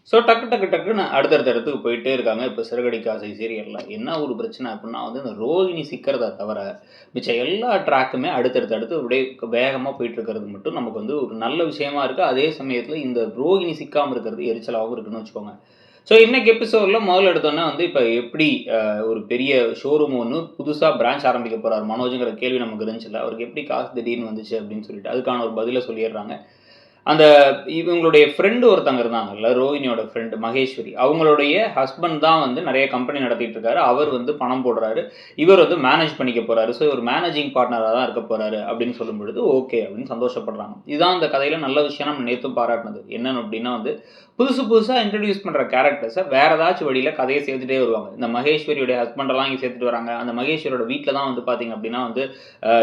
So டக்குன்னு அடுத்தடுத்த இடத்துக்கு போயிட்டே இருக்காங்க. இப்போ சிறகடிக்க ஆசை சீரியல்ல. என்ன ஒரு பிரச்சனை அப்புட்ன்னா வந்து இந்த ரோகிணி சிக்கிறத தவிர, மிச்ச எல்லா ட்ராக்குமே அடுத்து அப்படியே வேகமா போயிட்டுருக்கிறது மட்டும் நமக்கு வந்து ஒரு நல்ல விஷயமா இருக்கு. அதே சமயத்தில இந்த ரோகிணி சிக்காம இருக்கிறது எரிச்சலாவும் இருக்குன்னு வச்சுக்கோங்க. ஸோ இன்னைக்கு எபிசோட்ல முதல்ல எடுத்தோனே வந்து இப்ப எப்படி ஒரு பெரிய ஷோரூம் ஒண்ணு புதுசா பிரான்ச் ஆரம்பிக்க போறாரு மனோஜ்ங்கிற கேள்வி நமக்கு இருந்துச்சுல்ல. அவருக்கு எப்படி காசு திடீர்னு வந்துச்சு அப்படின்னு சொல்லிட்டு, அதுக்கான ஒரு பதில சொல்லிர்றாங்க. அந்த இவங்களுடைய ஃப்ரெண்ட் ஒருத்தங்க இருந்தாங்கல்ல, ரோஹிணியோட ஃப்ரெண்ட் மகேஸ்வரி. அவங்களுடைய ஹஸ்பண்ட் தான் வந்து நெறைய கம்பெனி நடத்திட்டு இருக்காரு. அவர் வந்து பணம் போடுறாரு. இவர் வந்து மேனேஜ் பண்ணிக்க போறாரு. ஸோ இவர் மேனேஜிங் பார்ட்னரா தான் இருக்க போறாரு அப்படின்னு சொல்லும் பொழுது, ஓகே அப்படின்னு சந்தோஷப்படுறாங்க. இதுதான் அந்த கதையில நல்ல விஷயம் நம்ம நேத்தும் பாராட்டுனது. என்னன்னு அப்படின்னா வந்து, புதுசா இன்ட்ரோடியூஸ் பண்ற கேரக்டர்ஸ வேற ஏதாச்சும் வழியில கதைய சேர்த்துட்டே வருவாங்க. இந்த மகேஸ்வரியுடைய ஹஸ்பண்டெல்லாம் இங்க சேர்த்துட்டு வராங்க. அந்த மகேஸ்வரியோட வீட்ல தான் வந்து பார்த்தீங்க அப்படின்னா வந்து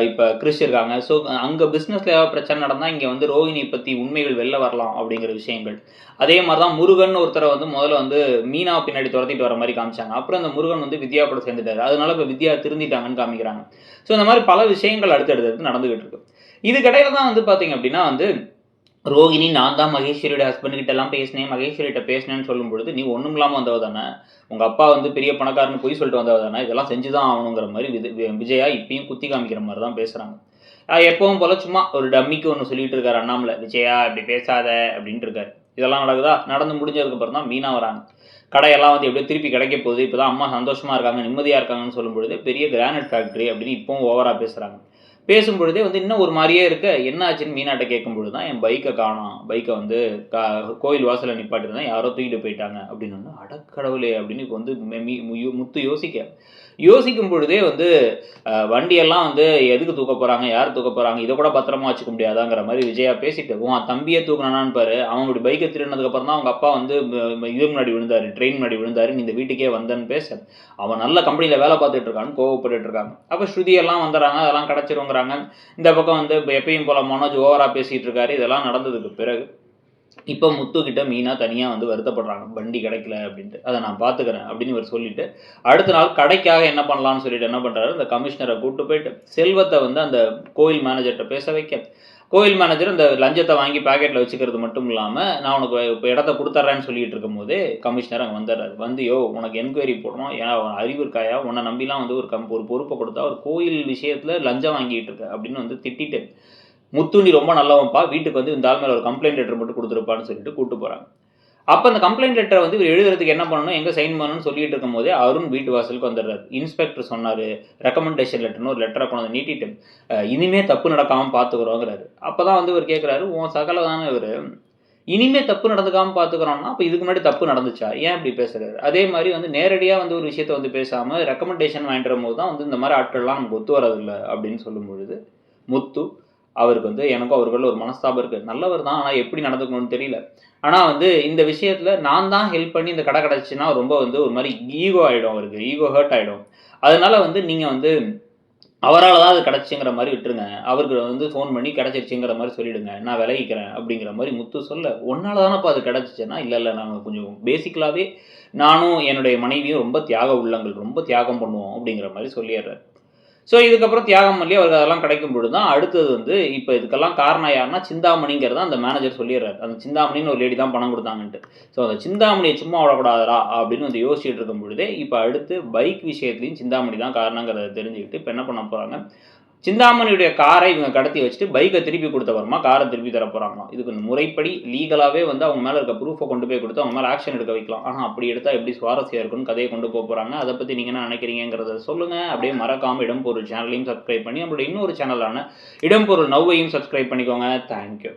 இப்ப கிறிஷ் இருக்காங்க. ஸோ அங்க பிசினஸ்ல ஏதாவது பிரச்சனை நடந்தா இங்க வந்து ரோஹிணிய பத்தி உண்மைகள் வெளில வரலாம் அப்படிங்கிற விஷயங்கள். அதே மாரி தான் முருகன் ஒருத்தர வந்து முதல்ல வந்து மீனாவ பின்னாடி தொரத்திட்டு வர மாரி காமிச்சாங்க. அப்புறம் அந்த முருகன் வந்து வித்யா கூட சேர்ந்துட்டாரு. அதனால இப்ப வித்யா திருந்திட்டாங்கன்னு காமிக்கிறாங்க. ஸோ இந்த மாரி பல விஷயங்கள் அடுத்தடுத்து நடந்துகிட்டு இருக்கு. இதுக்கிடையில தான் வந்து பார்த்தீங்க அப்படின்னா வந்து ரோகிணி நான் தான் மகேஸ்வரியோட ஹஸ்பண்ட் கிட்ட எல்லாம் பேசினேன், மகேஸ்வரிட்ட பேசினேன்னு சொல்லும்பொழுது, நீ ஒண்ணும் இல்லாம வந்தவ தானே. உங்க அப்பா வந்து பெரிய பணக்காரன்னு பொய் சொல்லிட்டு வந்தவ தானே. இதெல்லாம் செஞ்சு தான் ஆகணுங்கிற மாரி விஜயா இப்பயும் குத்தி காமிக்கிற மாரி தான் பேசுறாங்க. எப்பவும் போல சும்மா ஒரு டம்மிக்கு ஒண்ணு சொல்லிட்டு இருக்காரு அண்ணாமலை. விஜயா இப்படி பேசாத அப்படின்ட்டு இருக்காரு. இதெல்லாம் நடக்குதா? நடந்து முடிஞ்சதுக்கு அப்புறம் தான் மீனா வராங்க. கடையெல்லாம் வந்து எப்படியோ திருப்பி கிடைக்க போகுது. இப்பதான் அம்மா சந்தோஷமா இருக்காங்க, நிம்மதியா இருக்காங்கன்னு சொல்லும்பொழுது, பெரிய கிரானைட் ஃபேக்டரி அப்படின்னு இப்பவும் ஓவரா பேசுறாங்க. பேசும்பொழுதே வந்து இன்னும் ஒரு மாரியே இருக்க, என்ன ஆச்சுன்னு மீனாட்ட கேட்கும்பொழுது தான், என் பைக்க காணோம். பைக்க வந்து கோயில் வாசல்ல நிப்பாட்டியிருந்தேன். யாரோ தூக்கிட்டு போயிட்டாங்க அப்படின்னோனே, அடக்கடவுளே! அப்படின்னு இப்ப வந்து முத்து யோசிக்கும் பொழுதே வந்து வண்டியெல்லாம் வந்து எதுக்கு தூக்க போறாங்க? யார் தூக்க போறாங்க? இத கூட பத்திரமா வச்சுக்க முடியாதாங்கிற மாரி விஜயா பேசிட்டு, உன் தம்பியே தூக்குனானான்னு பாரு. அவனுடைய பைக்க திருடுனதுக்கு அப்புறம் தான் அவங்க அப்பா வந்து இது முன்னாடி விழுந்தாரு. ட்ரெயின் முன்னாடி விழுந்தாரு. நீ இந்த வீட்டுக்கே வந்தன்னு பேச, அவன் நல்ல கம்பெனில வேலை பார்த்துட்டு இருக்கான்னு கோவப்பட்டுட்டு இருக்காங்க. அப்ப ஸ்ருதி எல்லாம் வந்துடுறாங்க. அதெல்லாம் கிடைச்சிருங்கிறாங்க. இந்த பக்கம் வந்து எப்பயும் போல மனோஜ் ஓவரா பேசிட்டு இருக்காரு. இதெல்லாம் நடந்ததுக்கு பிறகு இப்போ முத்துக்கிட்ட மீனா தனியா வந்து வருத்தப்படுறாங்க. வண்டி கிடைக்கல அப்படின்ட்டு. அத நான் பார்த்துக்கிறேன் அப்படின்னு இவர் சொல்லிட்டு, அடுத்த நாள் கடைக்காக என்ன பண்ணலாம்னு சொல்லிட்டு என்ன பண்றாரு, இந்த கமிஷனர கூட்டு போயிட்டு செல்வத்த வந்து அந்த கோயில் மேனேஜர்ட்ட பேச வைக்க, கோயில் மேனேஜர் அந்த லஞ்சத்த வாங்கி பாக்கெட்ல வச்சுக்கிறது மட்டும் இல்லாம, நான் உனக்கு இப்ப இடத்த குடுத்துர்றேன்னு சொல்லிட்டு இருக்கும்போதே, கமிஷனர் அங்க வந்துர்றாரு. வந்து யோவ்! உனக்கு என்கொயரி போடணும். அறிவு இருக்காயா? உன்ன நம்பிலாம் வந்து ஒரு பொறுப்ப குடுத்தா, ஒரு கோயில் விஷயத்துல லஞ்சம் வாங்கிட்டு இருக்க அப்படின்னு வந்து திட்டிட்டு, முத்து நீ ரொம்ப நல்லவன்ப்பா. வீட்டுக்கு வந்து இந்த ஆள் மேல ஒரு கம்ப்ளைண்ட் லெட்டர் மட்டும் குடுத்துருப்பான்னு சொல்லிட்டு கூட்டு போறாங்க. அப்ப அந்த கம்ப்ளைண்ட் லெட்டர வந்து இவரு எழுதுறதுக்கு என்ன பண்ணணும், எங்க சைன் பண்ணணும்னு சொல்லிட்டு இருக்கும்போதே, அருண் வீட்டு வாசலுக்கு வந்துடுறாரு. இன்ஸ்பெக்டர் சொன்னாரு, ரெக்கமெண்டேஷன் லெட்டர்ன்னு ஒரு லெட்டர கொண்டு வந்து நீட்டிட்டு, இனிமே தப்பு நடக்காம பார்த்துக்கிறோங்கிறாரு. அப்பதான் வந்து இவரு கேட்கிறாரு, உன் சகல தானே இவரு. இனிமே தப்பு நடந்துக்காம பார்த்துக்கிறோம்னா, அப்ப இதுக்கு முன்னாடி தப்பு நடந்துச்சா? ஏன் இப்படி பேசுறாரு? அதே மாரி வந்து நேரடியா வந்து ஒரு விஷயத்த வந்து பேசாம, ரெக்கமெண்டேஷன் வாங்கிட்டு வரும்போது தான் வந்து இந்த மாரி ஆட்கள்லாம் நமக்கு ஒத்து வரதில்ல அப்படின்னு சொல்லும்பொழுது, முத்து அவருக்கு வந்து எனக்கும் அவருக்குள்ள ஒரு மனஸ்தாபம் இருக்கு. நல்லவர் தான். ஆனா எப்படி நடந்துக்கணும்னு தெரியல. ஆனா வந்து இந்த விஷயத்துல நான் தான் ஹெல்ப் பண்ணி இந்த கடை கிடைச்சுச்சுன்னா ரொம்ப வந்து ஒரு மாரி ஈகோ ஆயிடும் அவருக்கு. ஈகோ ஹர்ட் ஆயிடும். அதனால வந்து நீங்க வந்து அவரால தான் அது கிடைச்சுங்கிற மாரி விட்டுருங்க. அவருக்கு வந்து ஃபோன் பண்ணி கிடைச்சிருச்சுங்கிற மாரி சொல்லிடுங்க. நான் விலகிக்கிறேன் அப்படிங்கிற மாரி முத்து சொல்ல, உன்னால தானப்பா அது கிடைச்சுச்சுன்னா, இல்ல நாங்க கொஞ்சம் பேசிக்கலாவே நானும் என்னுடைய மனைவியும் ரொம்ப தியாக உள்ளங்கள். ரொம்ப தியாகம் பண்ணுவோம் அப்படிங்கிற மாரி சொல்லிர்றாரு. ஸோ இதுக்கப்புறம் தியாகம் பண்ணி அவருக்கு அதெல்லாம் கிடைக்கும் பொழுது தான் அடுத்தது வந்து இப்ப இதுக்கெல்லாம் காரணம் யாருன்னா, சிந்தாமணிங்கிறத அந்த மேனேஜர் சொல்லிர்றாரு. அந்த சிந்தாமணின்னு ஒரு லேடி தான் பணம் குடுத்தாங்கன்ட்டு. ஸோ அந்த சிந்தாமணிய சும்மா விடக்கூடாதுடா அப்படின்னு வந்து யோசிச்சுட்டு இருக்கும் பொழுதே, இப்ப அடுத்து பைக் விஷயத்திலயும் சிந்தாமணி தான் காரணங்கிறத தெரிஞ்சுக்கிட்டு, இப்ப என்ன பண்ண போறாங்க, சிந்தாமணியுடைய காரை இவங்க கடத்தி வச்சுட்டு பைக்க திருப்பி குடுத்தப்புறமா கார திருப்பி தர போறாங்களாம். இதுக்கு முறைப்படி லீகலாவே வந்து அவங்க மேல இருக்க ப்ரூஃப கொண்டு போய் குடுத்து அவங்க மேல ஆக்ஷன் எடுக்க வைக்கலாம். ஆனா அப்படி எடுத்தா எப்படி சுவாரஸ்யம் இருக்கும்னு கதைய கொண்டு போறாங்க. அத பத்தி நீங்க என்ன நினைக்கிறீங்கங்கிறத சொல்லுங்க. அப்படியே மறக்காம இடம்பொருள் சேனலையும் சப்ஸ்கிரைப் பண்ணி நம்மளுடைய இன்னொரு சேனலான இடம்பொருள் நவ்வையும் சப்ஸ்கிரைப் பண்ணிக்கோங்க. Thank you.